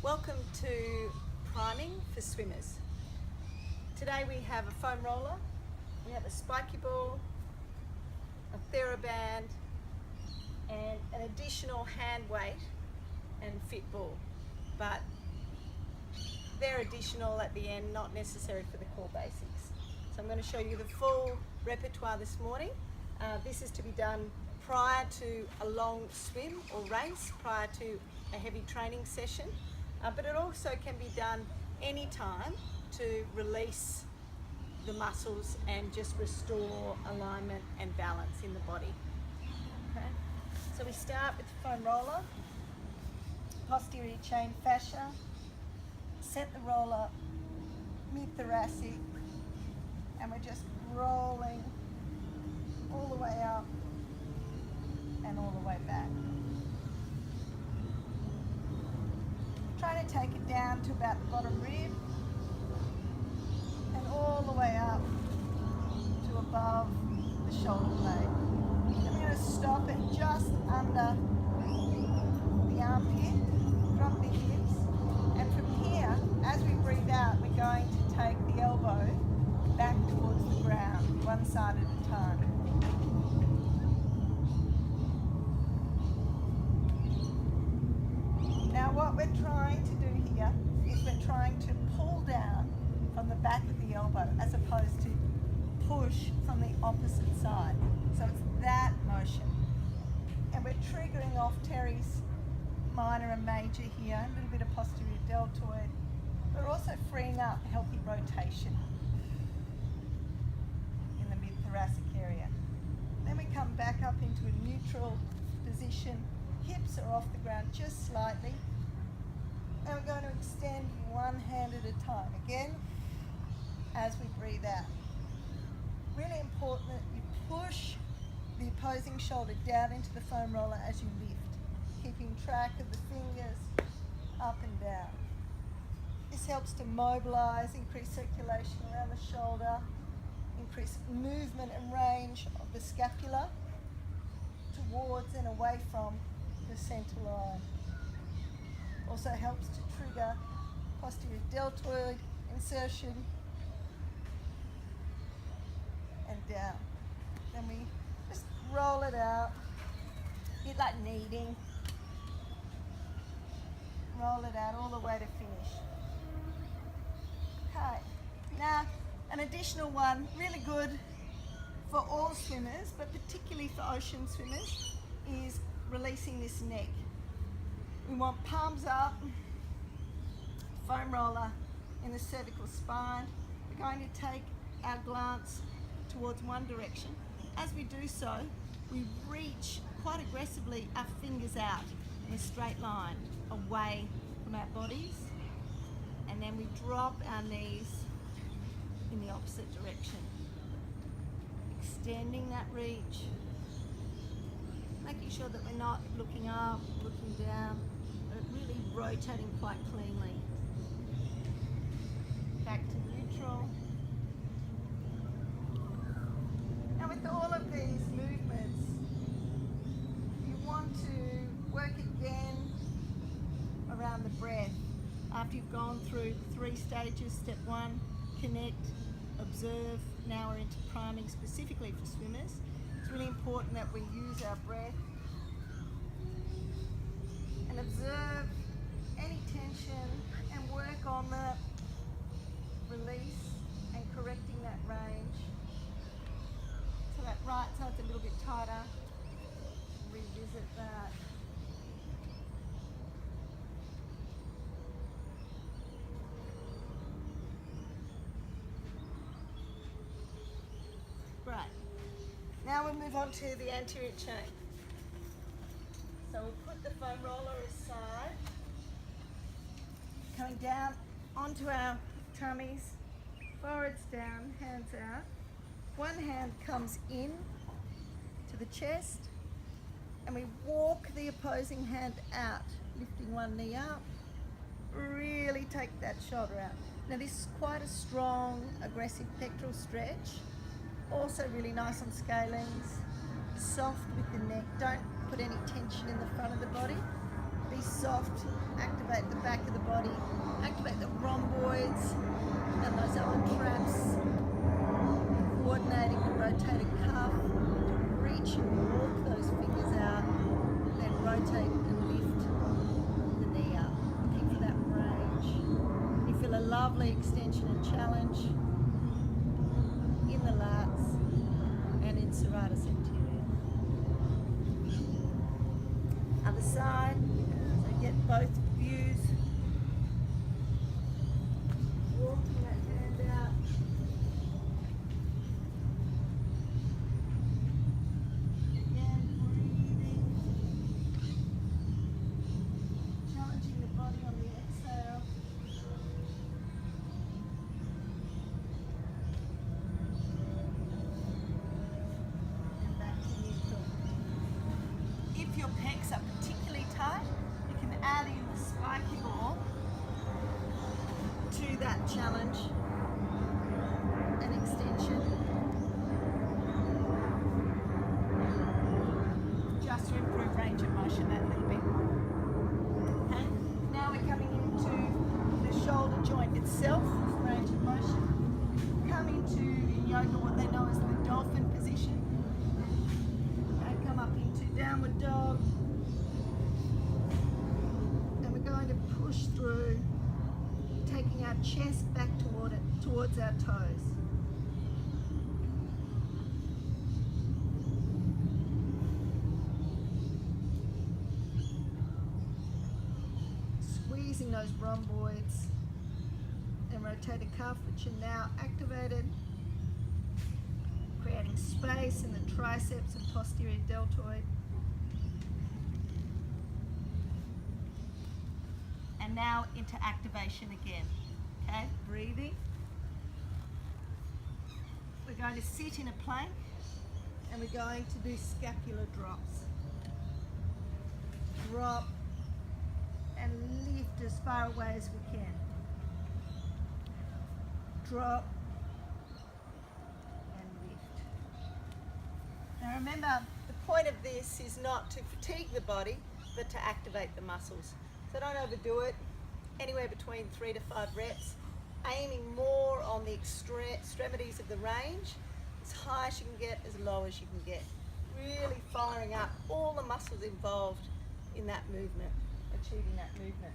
Welcome to priming for swimmers. Today we have a foam roller, we have a spiky ball, a TheraBand and an additional hand weight and fit ball, but they're additional at the end, not necessary for the core basics. So I'm going to show you the full repertoire this morning. This is to be done prior to a long swim or race, prior to a heavy training session, but it also can be done anytime to release the muscles and just restore alignment and balance in the body. Okay, so we start with the foam roller, posterior chain fascia, set the roller mid-thoracic, and we're just rolling all the way up and all the way back. Trying to take it down to about the bottom rib and all the way up to above the shoulder blade. And we're going to stop it just under the armpit, drop the hips, and from here, as we breathe out, we're going to take the elbow back towards the ground, one side at a time. Now what we're trying to do here is we're trying to pull down from the back of the elbow as opposed to push from the opposite side. So it's that motion. And we're triggering off teres minor and major here, a little bit of posterior deltoid. We're also freeing up healthy rotation in the mid-thoracic area. Then we come back up into a neutral position. Hips are off the ground just slightly. And we're going to extend one hand at a time. Again, as we breathe out. Really important that you push the opposing shoulder down into the foam roller as you lift, keeping track of the fingers up and down. This helps to mobilize, increase circulation around the shoulder, increase movement and range of the scapula towards and away from the center line. Also helps to trigger posterior deltoid insertion and down. Then we just roll it out, a bit like kneading. Roll it out all the way to finish. Okay, now an additional one, really good for all swimmers, but particularly for ocean swimmers, is releasing this neck. We want palms up, foam roller in the cervical spine. We're going to take our glance towards one direction. As we do so, we reach quite aggressively our fingers out in a straight line away from our bodies, and then we drop our knees in the opposite direction, extending that reach, making sure that we're not looking up, looking down, but really rotating quite cleanly. Back to neutral. Now with all of these movements, you want to work again around the breath. After you've gone through 3 stages, step 1, connect, observe. Now we're into priming specifically for swimmers. It's really important that we use our breath and observe any tension and work on the release and correcting that range. So that right side's a little bit tighter. Revisit that. Great. Now we'll move on to the anterior chain. So we'll put the foam roller aside, coming down onto our tummies, forwards down, hands out. One hand comes in to the chest, and we walk the opposing hand out, lifting one knee up. Really take that shoulder out. Now this is quite a strong, aggressive pectoral stretch. Also really nice on scalenes, soft with the neck. Don't put any tension in the front of the body. Be soft, activate activate the back of the body, activate the rhomboids and those other traps, coordinating the rotated cuff to reach and walk those fingers out, then rotate and lift the knee up, looking for that range. You feel a lovely extension and challenge in the lats and in serratus anterior. Other side, so get both views. Walking that hand out. Again, breathing. Challenging the body on the exhale. And back to neutral. If your pecs are particularly tight, you can add in the spiky ball to that challenge and extension, just to improve range of motion that little bit. Okay, now we're coming into the shoulder joint itself, range of motion. Come into, in yoga, what they know as the dolphin position. And come up into downward dog. And we're going to push through, taking our chest back towards our toes. Squeezing those rhomboids and rotator cuff, which are now activated, creating space in the triceps and posterior deltoid. And now into activation again. Okay, breathing. We're going to sit in a plank and we're going to do scapular drops. Drop and lift as far away as we can. Drop and lift. Now remember, the point of this is not to fatigue the body, but to activate the muscles. So don't overdo it, anywhere between 3 to 5 reps, aiming more on the extremities of the range, as high as you can get, as low as you can get. Really firing up all the muscles involved in that movement, achieving that movement.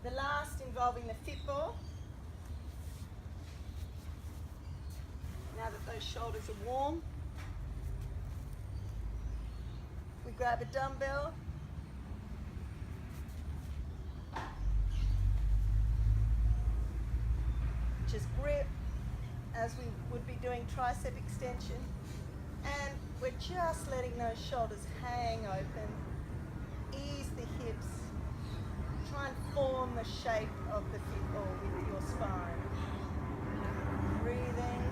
The last involving the fit ball. Now that those shoulders are warm, we grab a dumbbell, just grip as we would be doing tricep extension, and we're just letting those shoulders hang open. Ease the hips, try and form the shape of the fit ball with your spine. Breathing.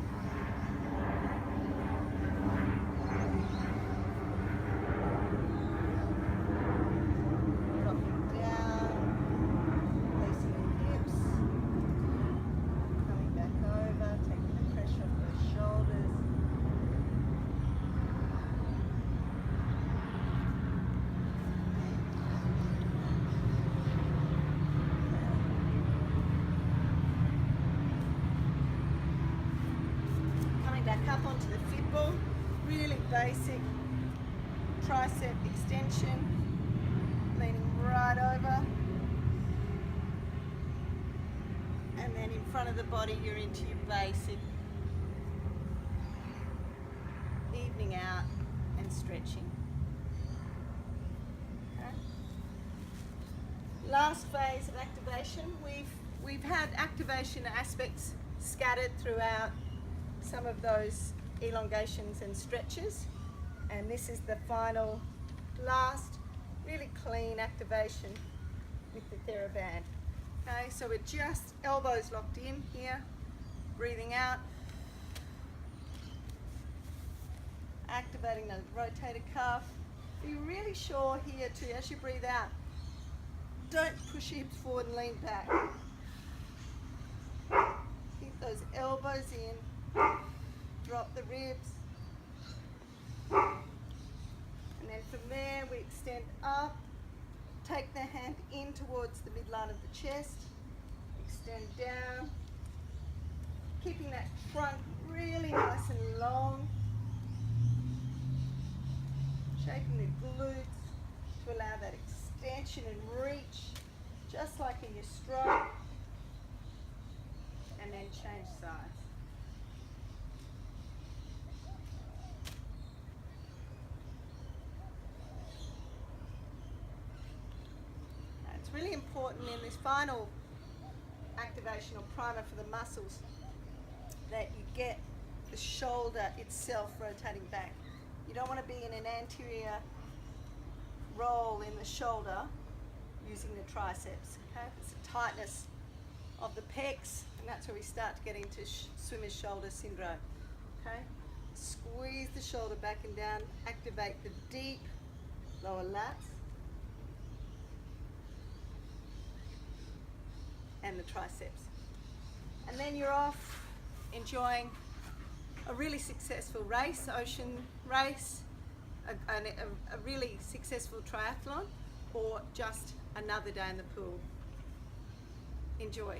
Up onto the fit ball, really basic tricep extension, leaning right over, and then in front of the body you're into your basic evening out and stretching. Okay. Last phase of activation, we've had activation aspects scattered throughout some of those elongations and stretches, and this is the final, last, really clean activation with the TheraBand. Okay, so we're just elbows locked in here, breathing out, activating the rotator cuff. Be really sure here too, as you breathe out, don't push your hips forward and lean back. Keep those elbows in. Drop the ribs, and then from there we extend up Take the hand in towards the midline of the chest. Extend down. Keeping that trunk really nice and long. Shaping the glutes to allow that extension and reach, just like in your stroke. And then change sides. Now, it's really important in this final activation or primer for the muscles that you get the shoulder itself rotating back. You don't want to be in an anterior roll in the shoulder using the triceps. Okay, it's the tightness of the pecs, and that's where we start to get into swimmer's shoulder syndrome. Okay, squeeze the shoulder back and down, activate the deep lower lats and the triceps. And then you're off enjoying a really successful race, ocean race, a really successful triathlon, or just another day in the pool. Enjoy.